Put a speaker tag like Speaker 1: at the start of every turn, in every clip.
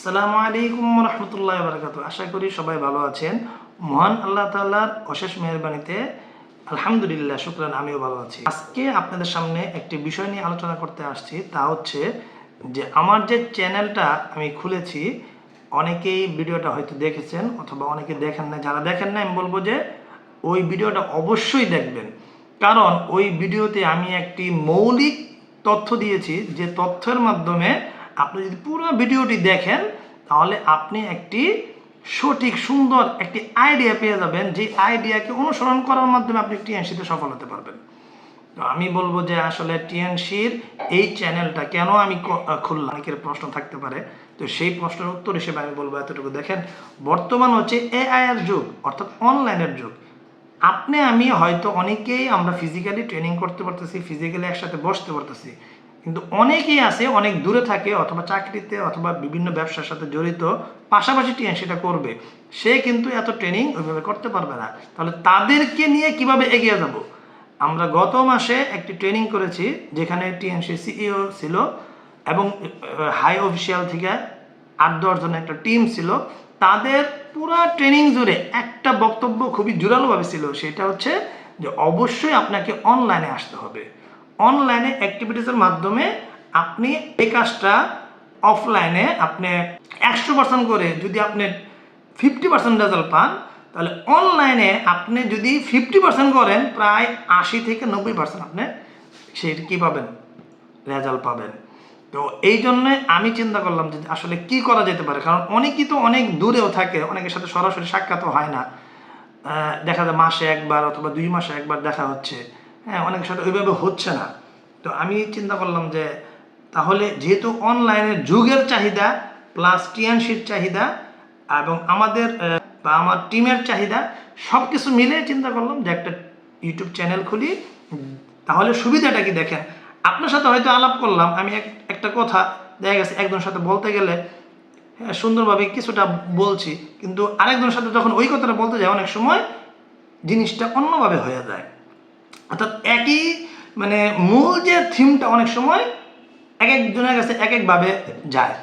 Speaker 1: আসসালামু আলাইকুম রহমতুল্লাহ বারাকাতু। আশা করি সবাই ভালো আছেন। মহান আল্লাহ তাআলার অশেষ মেহেরবানিতে আলহামদুলিল্লাহ শুকরান আমিও ভালো আছি। আজকে আপনাদের সামনে একটি বিষয় নিয়ে আলোচনা করতে আসছি, তা হচ্ছে যে আমার যে চ্যানেলটা আমি খুলেছি, অনেকেই ভিডিওটা হয়তো দেখেছেন অথবা অনেকে দেখেন না। যারা দেখেন না আমি বলবো যে ওই ভিডিওটা অবশ্যই দেখবেন, কারণ ওই ভিডিওতে আমি একটি মৌলিক তথ্য দিয়েছি, যে তথ্যের মাধ্যমে আপনি যদি পুরো ভিডিওটি দেখেন তাহলে আপনি একটি সঠিক সুন্দর একটি আইডিয়া পেয়ে যাবেন, যে আইডিয়াকে অনুসরণ করার মাধ্যমে আপনি টিএনসিতে সফল হতে পারবেন। তো আমি বলবো যে আসলে টিএনসির এই চ্যানেলটা কেন আমি খুললাম, অনেকের প্রশ্ন থাকতে পারে। তো সেই প্রশ্নের উত্তর হিসেবে আমি বলবো এতটুকু, দেখেন বর্তমান হচ্ছে এআই এর যুগ, অর্থাৎ অনলাইনের যুগ। আপনি আমি হয়তো অনেকেই আমরা ফিজিক্যালি ট্রেনিং করতে পারতেছি, ফিজিক্যালি একসাথে বসতে পারতেছি, কিন্তু অনেকেই আছে অনেক দূরে থাকে অথবা চাকরিতে অথবা বিভিন্ন ব্যবসার সাথে জড়িত, পাশাপাশি সেটা করবে, সে কিন্তু এত ট্রেনিং ওইভাবে করতে পারবে না। তাহলে তাদেরকে নিয়ে কিভাবে এগিয়ে যাব? আমরা গত মাসে একটি ট্রেনিং করেছি, যেখানে টিএনসি সিইও ছিল এবং হাই অফিসিয়াল থেকে 8-10 জনের একটা টিম ছিল। তাদের পুরা ট্রেনিং জুড়ে একটা বক্তব্য খুবই জোরালোভাবে ছিল, সেটা হচ্ছে যে অবশ্যই আপনাকে অনলাইনে আসতে হবে। অনলাইনে অ্যাক্টিভিটিসের মাধ্যমে আপনি এই কাজটা অফলাইনে আপনি 100% করে যদি আপনি 50% রেজাল্ট পান, তাহলে অনলাইনে আপনি যদি 50% করেন, প্রায় 80 থেকে 90% আপনি সেটা কী পাবেন, রেজাল্ট পাবেন। তো এই জন্যে আমি চিন্তা করলাম যে আসলে কি করা যেতে পারে, কারণ অনেকেই তো অনেক দূরেও থাকে, অনেকের সাথে সরাসরি সাক্ষাৎও হয় না, দেখা যায় মাসে একবার অথবা 2 মাসে একবার দেখা হচ্ছে, হ্যাঁ, অনেকের সাথে ওইভাবে হচ্ছে না। তো আমি চিন্তা করলাম যে তাহলে যেহেতু অনলাইনের যুগের চাহিদা প্লাস টিএনসির চাহিদা এবং আমাদের বা আমার টিমের চাহিদা, সব কিছু মিলে চিন্তা করলাম যে একটা ইউটিউব চ্যানেল খুলি। তাহলে সুবিধাটা কি দেখেন, আপনার সাথে হয়তো আলাপ করলাম, আমি একটা কথা দেখা গেছে একজনের সাথে বলতে গেলে হ্যাঁ সুন্দরভাবে কিছুটা বলছি, কিন্তু আরেকজনের সাথে যখন ওই কথাটা বলতে যায় অনেক সময় জিনিসটা অন্যভাবে হয়ে যায়। অর্থাৎ একই মানে মূল যে থিমটা অনেক সময় এক একজনের কাছে এক একভাবে যায়,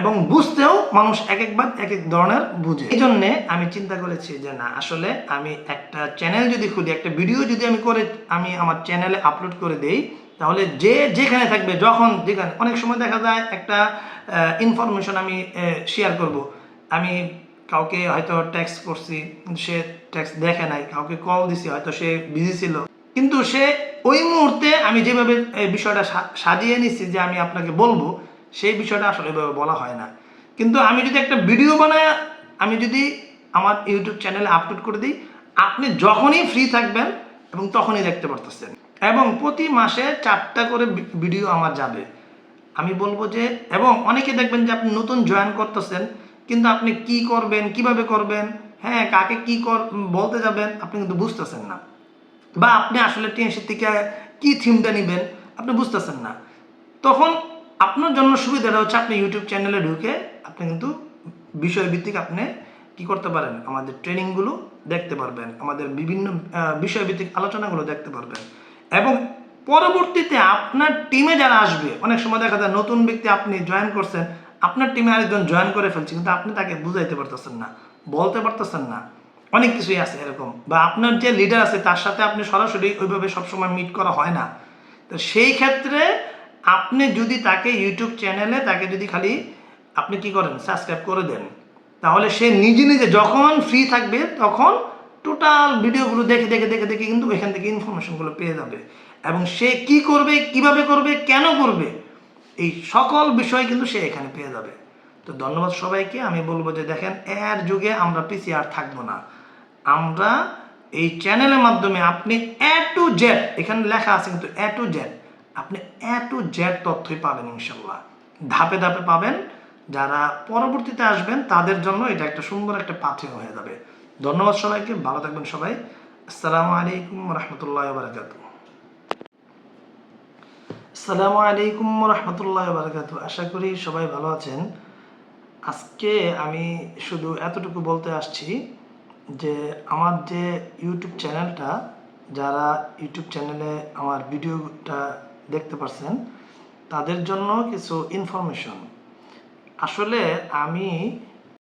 Speaker 1: এবং বুঝতেও মানুষ এক একবার এক এক ধরনের বুঝে। এই জন্যে আমি চিন্তা করেছি যে না, আসলে আমি একটা চ্যানেল যদি খুলি, একটা ভিডিও যদি আমি আমার চ্যানেলে আপলোড করে দেই, তাহলে যে যেখানে থাকবে যখন যেখানে, অনেক সময় দেখা যায় একটা ইনফরমেশন আমি শেয়ার করব, আমি কাউকে হয়তো টেক্সট করছি কিন্তু সে টেক্সট দেখে নাই, কাউকে কল দিছি হয়তো সে বিজি ছিল, কিন্তু সে ওই মুহূর্তে আমি যেভাবে এই বিষয়টা সাজিয়ে নিচ্ছি যে আমি আপনাকে বলবো, সেই বিষয়টা আসলে এভাবে বলা হয় না। কিন্তু আমি যদি একটা ভিডিও বানায় আমি যদি আমার ইউটিউব চ্যানেলে আপলোড করে দিই, আপনি যখনই ফ্রি থাকবেন এবং তখনই দেখতে পারতেছেন, এবং প্রতি মাসে 4টা করে ভিডিও আমার যাবে। আমি বলবো যে, এবং অনেকে দেখবেন যে আপনি নতুন জয়েন করতেছেন, কিন্তু আপনি কি করবেন, কিভাবে করবেন, হ্যাঁ কাকে কি বলতে যাবেন আপনি কিন্তু বুঝতেছেন না, বা আপনি আসলে টিএনসি থেকে কি থিমটা নেবেন আপনি বুঝতেছেন না। তখন আপনার জন্য সুবিধাটা হচ্ছে আপনি ইউটিউব চ্যানেলে ঢুকে আপনি কিন্তু বিষয়ভিত্তিক আপনি কি করতে পারেন, আমাদের ট্রেনিংগুলো দেখতে পারবেন, আমাদের বিভিন্ন বিষয়ভিত্তিক আলোচনাগুলো দেখতে পারবেন, এবং পরবর্তীতে আপনার টিমে যারা আসবে, অনেক সময় দেখা যায় নতুন ব্যক্তি আপনি জয়েন করছেন, আপনার টিমে আরেকজন জয়েন করে ফেলছে, কিন্তু আপনি তাকে বুঝাইতে পারতেছেন না, বলতে পারতেছেন না, অনেক কিছুই আছে এরকম, বা আপনার যে লিডার আছে তার সাথে আপনি সরাসরি ওইভাবে সবসময় মিট করা হয় না। তো সেই ক্ষেত্রে আপনি যদি তাকে ইউটিউব চ্যানেলে তাকে যদি খালি আপনি কি করেন, সাবস্ক্রাইব করে দেন, তাহলে সে নিজে নিজে যখন ফ্রি থাকবে তখন টোটাল ভিডিওগুলো দেখে দেখে দেখে দেখে কিন্তু এখান থেকে ইনফরমেশনগুলো পেয়ে যাবে, এবং সে কি করবে, কিভাবে করবে, কেন করবে, এই সকল বিষয় কিন্তু সে এখানে পেয়ে যাবে। তো ধন্যবাদ সবাইকে। আমি বলবো যে দেখেন, এর যুগে আমরা পিছিয়ে আর থাকবো না। আমরা এই চ্যানেলের মাধ্যমে আপনি এ টু জেড, এখানে লেখা আছে কিন্তু এ টু জেড, আপনি এ টু জেড তথ্যই পাবেন ইনশাল্লাহ, ধাপে ধাপে পাবেন। যারা পরবর্তীতে আসবেন তাদের জন্য এটা একটা সুন্দর একটা পাথেয় হয়ে যাবে। ধন্যবাদ সবাইকে, ভালো থাকবেন সবাই। আসসালামু আলাইকুম রহমতুল্লাহ বারকাতুহু। আসসালামু আলাইকুম রহমতুল্লাহ বারকাতুহু। আশা করি সবাই ভালো আছেন। আজকে আমি শুধু এতটুকু বলতে আসছি যে আমার যে ইউটিউব চ্যানেলটা, যারা ইউটিউব চ্যানেলে আমার ভিডিওটা দেখতে পাচ্ছেন তাদের জন্য কিছু ইনফরমেশন। আসলে আমি